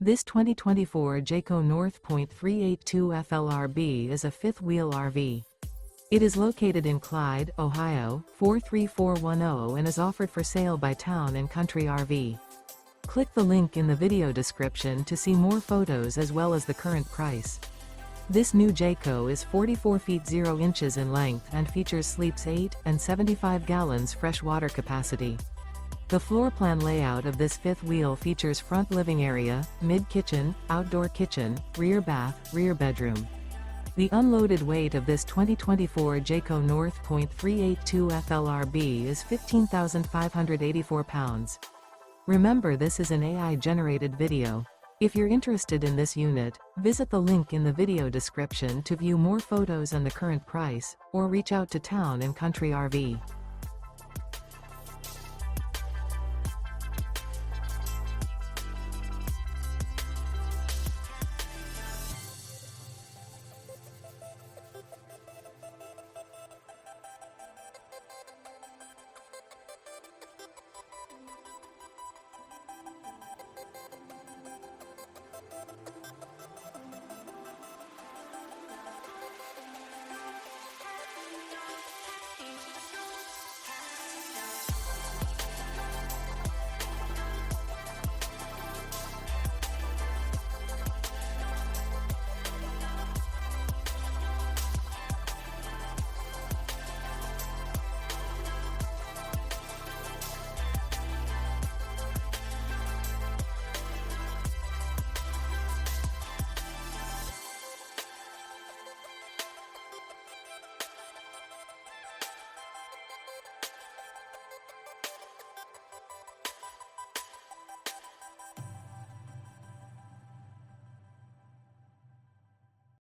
This 2024 Jayco North.382 FLRB is a fifth-wheel RV. It is located in Clyde, Ohio, 43410 and is offered for sale by Town & Country RV. Click the link in the video description to see more photos as well as the current price. This new Jayco is 44 feet 0 inches in length and features sleeps 8 and 75 gallons fresh water capacity. The floor plan layout of this fifth wheel features front living area, mid-kitchen, outdoor kitchen, rear bath, rear bedroom. The unloaded weight of this 2024 Jayco North.382 FLRB is 15,584 pounds. Remember, this is an AI-generated video. If you're interested in this unit, visit the link in the video description to view more photos and the current price, or reach out to Town & Country RV.